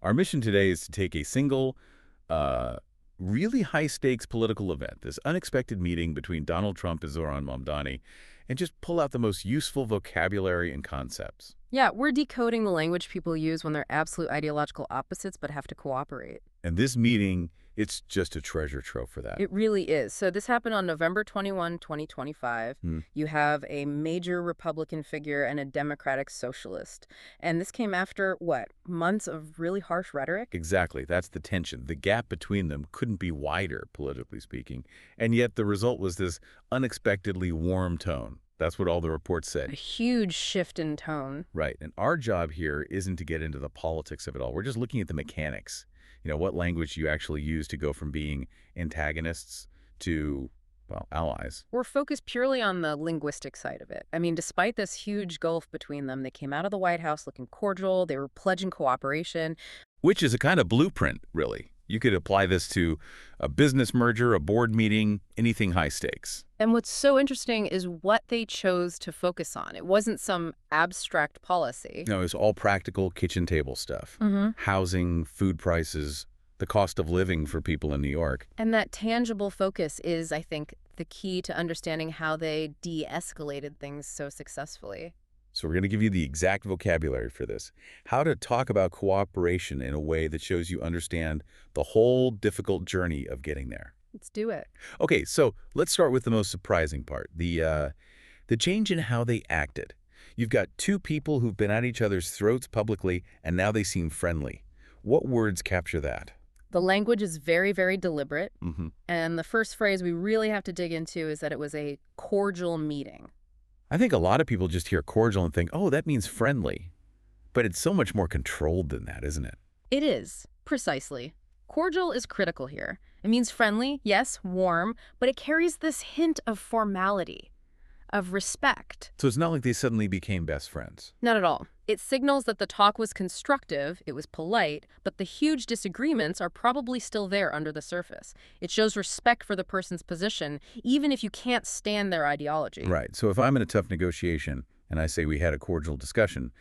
Our mission today is to take a single, uh, really high-stakes political event, this unexpected meeting between Donald Trump and Zohran Mamdani, and just pull out the most useful vocabulary and concepts. Yeah, we're decoding the language people use when they're absolute ideological opposites but have to cooperate. And this meeting, it's just a treasure trove for that. It really is. So this happened on November 21, 2025. You have a major Republican figure and a Democratic socialist. And this came after, what, months of really harsh rhetoric? Exactly. That's the tension. The gap between them couldn't be wider, politically speaking. And yet the result was this unexpectedly warm tone. That's what all the reports said. A huge shift in tone. Right. And our job here isn't to get into the politics of it all. We're just looking at the mechanics. What language you actually use to go from being antagonists to, well, allies. We're focused purely on the linguistic side of it. I mean, despite this huge gulf between them, they came out of the White House looking cordial. They were pledging cooperation. Which is a kind of blueprint, really. You could apply this to a business merger, a board meeting, anything high stakes. And what's so interesting is what they chose to focus on. It wasn't some abstract policy. No, it's all practical kitchen table stuff. Housing, food prices, the cost of living for people in New York. And that tangible focus is, I think, the key to understanding how they de-escalated things so successfully. So we're going to give you the exact vocabulary for this. How to talk about cooperation in a way that shows you understand the whole difficult journey of getting there. Let's do it. Okay, so let's start with the most surprising part, the change in how they acted. You've got two people who've been at each other's throats publicly, and now they seem friendly. What words capture that? The language is very, very deliberate. And the first phrase we really have to dig into is that it was a cordial meeting. I think a lot of people just hear cordial and think, oh, that means friendly. But it's so much more controlled than that, isn't it? It is, precisely. Cordial is critical here. It means friendly, yes, warm, but it carries this hint of formality, of respect. So it's not like they suddenly became best friends. Not at all. It signals that the talk was constructive, it was polite, but the huge disagreements are probably still there under the surface. It shows respect for the person's position, even if you can't stand their ideology. Right. So if I'm in a tough negotiation and I say we had a cordial discussion,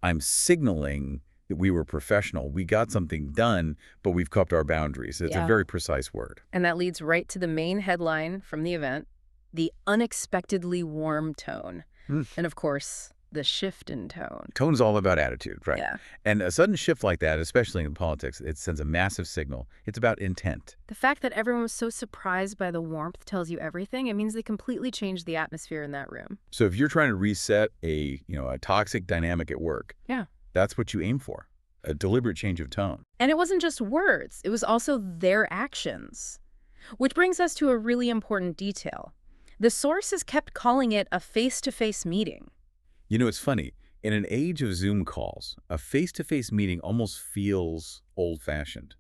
I'm signaling that we were professional. We got something done, but we've kept our boundaries. It's a very precise word. And that leads right to the main headline from the event, the unexpectedly warm tone. And of course, the shift in tone. Tone's all about attitude, right? Yeah. And a sudden shift like that, especially in politics, it sends a massive signal. It's about intent. The fact that everyone was so surprised by the warmth tells you everything. It means they completely changed the atmosphere in that room. So if you're trying to reset a toxic dynamic at work, that's what you aim for, a deliberate change of tone. And it wasn't just words. It was also their actions. Which brings us to a really important detail. The sources kept calling it a face-to-face meeting. It's funny. In an age of Zoom calls, a face-to-face meeting almost feels old-fashioned.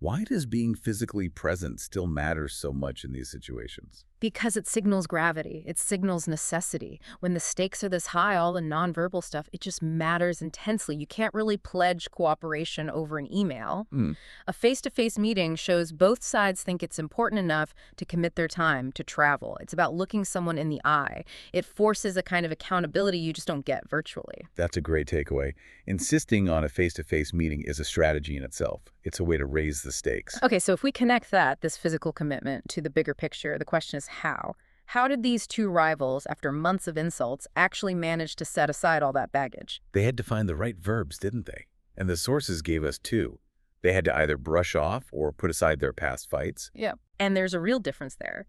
Why does being physically present still matter so much in these situations? Because it signals gravity. It signals necessity. When the stakes are this high, all the nonverbal stuff, it just matters intensely. You can't really pledge cooperation over an email. A face-to-face meeting shows both sides think it's important enough to commit their time, to travel. It's about looking someone in the eye. It forces a kind of accountability you just don't get virtually. That's a great takeaway. Insisting on a face-to-face meeting is a strategy in itself. It's a way to raise the stakes. Okay, so if we connect this physical commitment, to the bigger picture, the question is how? How did these two rivals, after months of insults, actually manage to set aside all that baggage? They had to find the right verbs, didn't they? And the sources gave us two. They had to either brush off or put aside their past fights. Yeah, and there's a real difference there.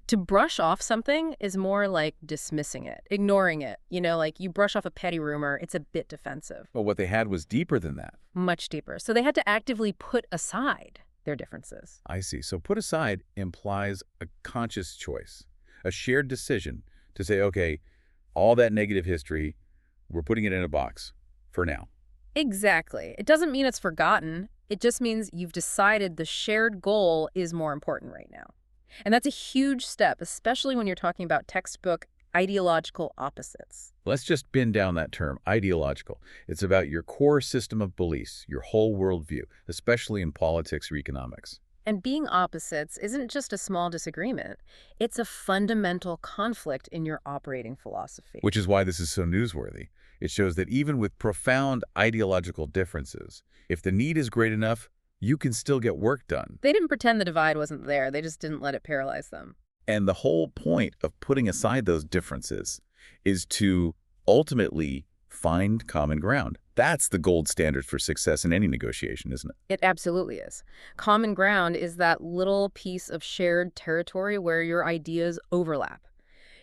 To brush off something is more like dismissing it, ignoring it. Like you brush off a petty rumor, it's a bit defensive. But what they had was deeper than that. Much deeper. So they had to actively put aside their differences. I see. So put aside implies a conscious choice, a shared decision to say, okay, all that negative history, we're putting it in a box for now. Exactly. It doesn't mean it's forgotten. It just means you've decided the shared goal is more important right now. And that's a huge step, especially when you're talking about textbook ideological opposites. Let's just pin down that term, ideological. It's about your core system of beliefs, your whole worldview, especially in politics or economics. And being opposites isn't just a small disagreement. It's a fundamental conflict in your operating philosophy. Which is why this is so newsworthy. It shows that even with profound ideological differences, if the need is great enough, you can still get work done. They didn't pretend the divide wasn't there. They just didn't let it paralyze them. And the whole point of putting aside those differences is to ultimately find common ground. That's the gold standard for success in any negotiation, isn't it? It absolutely is. Common ground is that little piece of shared territory where your ideas overlap.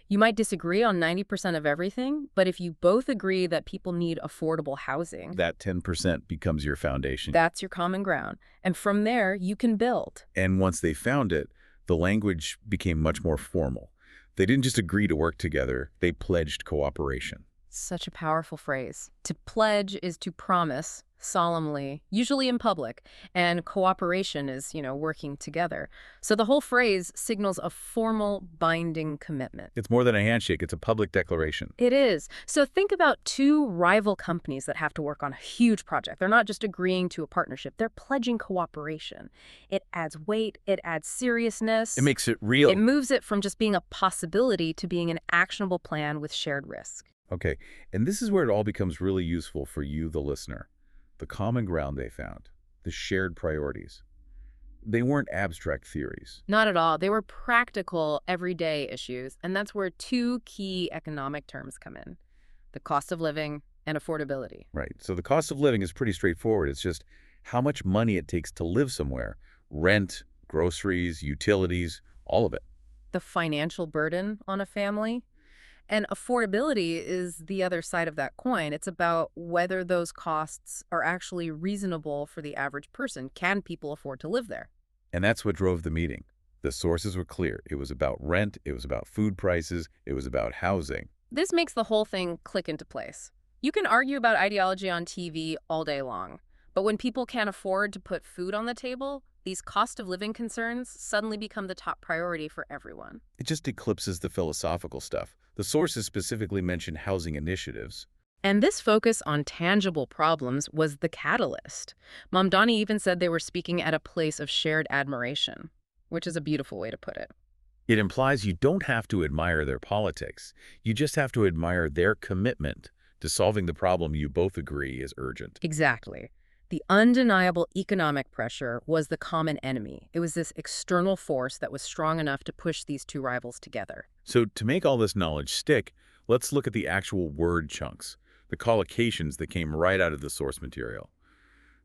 You might disagree on 90% of everything, but if you both agree that people need affordable housing, That 10% becomes your foundation. that's your common ground. And from there, you can build. And once they found it, the language became much more formal. They didn't just agree to work together, they pledged cooperation. Such a powerful phrase. To pledge is to promise solemnly, usually in public, and cooperation is, working together. So the whole phrase signals a formal, binding commitment. It's more than a handshake, it's a public declaration. It is. So think about two rival companies that have to work on a huge project. They're not just agreeing to a partnership, they're pledging cooperation. It adds weight, it adds seriousness. It makes it real. It moves it from just being a possibility to being an actionable plan with shared risk. Okay, and this is where it all becomes really useful for you, the listener. The common ground they found, the shared priorities. They weren't abstract theories. Not at all. They were practical, everyday issues, and that's where two key economic terms come in: the cost of living and affordability. Right, so the cost of living is pretty straightforward. It's just how much money it takes to live somewhere. Rent, groceries, utilities, all of it. The financial burden on a family. And affordability is the other side of that coin. It's about whether those costs are actually reasonable for the average person. Can people afford to live there? And that's what drove the meeting. The sources were clear. It was about rent, it was about food prices, it was about housing. This makes the whole thing click into place. You can argue about ideology on TV all day long, but when people can't afford to put food on the table, these cost of living concerns suddenly become the top priority for everyone. It just eclipses the philosophical stuff. The sources specifically mention housing initiatives. And this focus on tangible problems was the catalyst. Mamdani even said they were speaking at a place of shared admiration, which is a beautiful way to put it. It implies you don't have to admire their politics. You just have to admire their commitment to solving the problem you both agree is urgent. Exactly. The undeniable economic pressure was the common enemy. It was this external force that was strong enough to push these two rivals together. So to make all this knowledge stick, let's look at the actual word chunks, the collocations that came right out of the source material.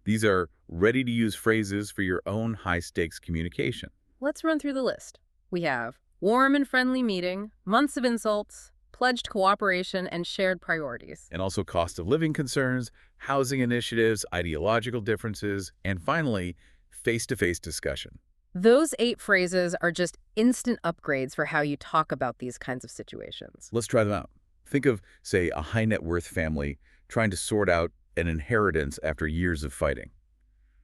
These are ready-to-use phrases for your own high-stakes communication. Let's run through the list. We have warm and friendly meeting, months of insults, pledged cooperation, and shared priorities. And also cost of living concerns, housing initiatives, ideological differences, and finally, face-to-face discussion. Those 8 phrases are just instant upgrades for how you talk about these kinds of situations. Let's try them out. Think of, say, a high-net-worth family trying to sort out an inheritance after years of fighting.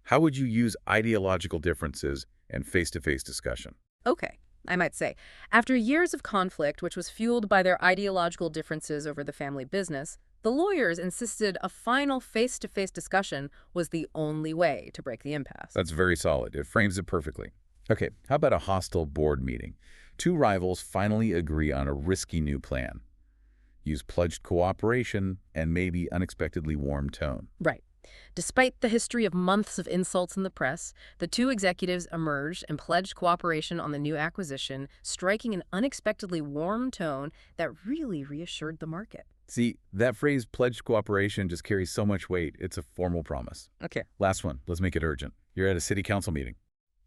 How would you use ideological differences and face-to-face discussion? Okay, I might say, after years of conflict, which was fueled by their ideological differences over the family business, the lawyers insisted a final face-to-face discussion was the only way to break the impasse. That's very solid. It frames it perfectly. Okay, how about a hostile board meeting? Two rivals finally agree on a risky new plan. Use pledged cooperation and maybe unexpectedly warm tone. Right. Despite the history of months of insults in the press, the two executives emerged and pledged cooperation on the new acquisition, striking an unexpectedly warm tone that really reassured the market. See, that phrase, pledged cooperation, just carries so much weight. It's a formal promise. Okay. Last one. Let's make it urgent. You're at a city council meeting.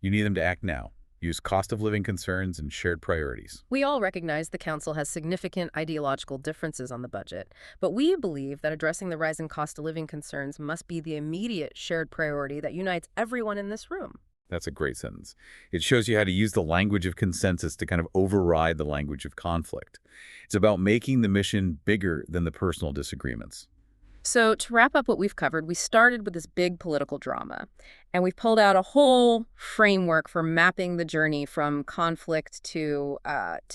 You need them to act now. Use cost of living concerns and shared priorities. We all recognize the council has significant ideological differences on the budget, but we believe that addressing the rising cost of living concerns must be the immediate shared priority that unites everyone in this room. That's a great sentence. It shows you how to use the language of consensus to kind of override the language of conflict. It's about making the mission bigger than the personal disagreements. So to wrap up what we've covered, we started with this big political drama, and we've pulled out a whole framework for mapping the journey from conflict to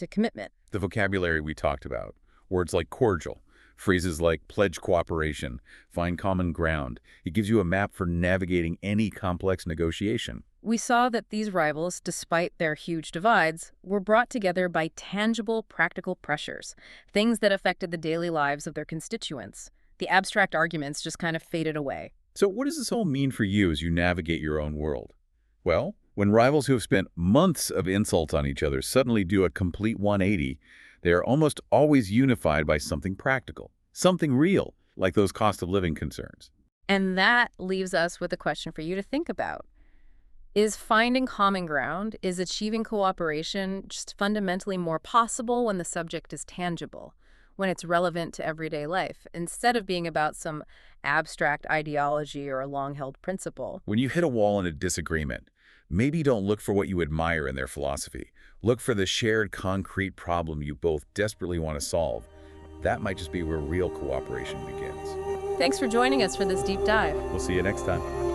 commitment. The vocabulary we talked about, words like cordial, phrases like pledge cooperation, find common ground. It gives you a map for navigating any complex negotiation. We saw that these rivals, despite their huge divides, were brought together by tangible, practical pressures, things that affected the daily lives of their constituents. The abstract arguments just kind of faded away. So what does this all mean for you as you navigate your own world? Well, when rivals who have spent months of insults on each other suddenly do a complete 180, they are almost always unified by something practical, something real, like those cost of living concerns. And that leaves us with a question for you to think about. Is finding common ground, is achieving cooperation just fundamentally more possible when the subject is tangible, when it's relevant to everyday life, instead of being about some abstract ideology or a long-held principle? When you hit a wall in a disagreement, maybe don't look for what you admire in their philosophy. Look for the shared concrete problem you both desperately want to solve. That might just be where real cooperation begins. Thanks for joining us for this deep dive. We'll see you next time.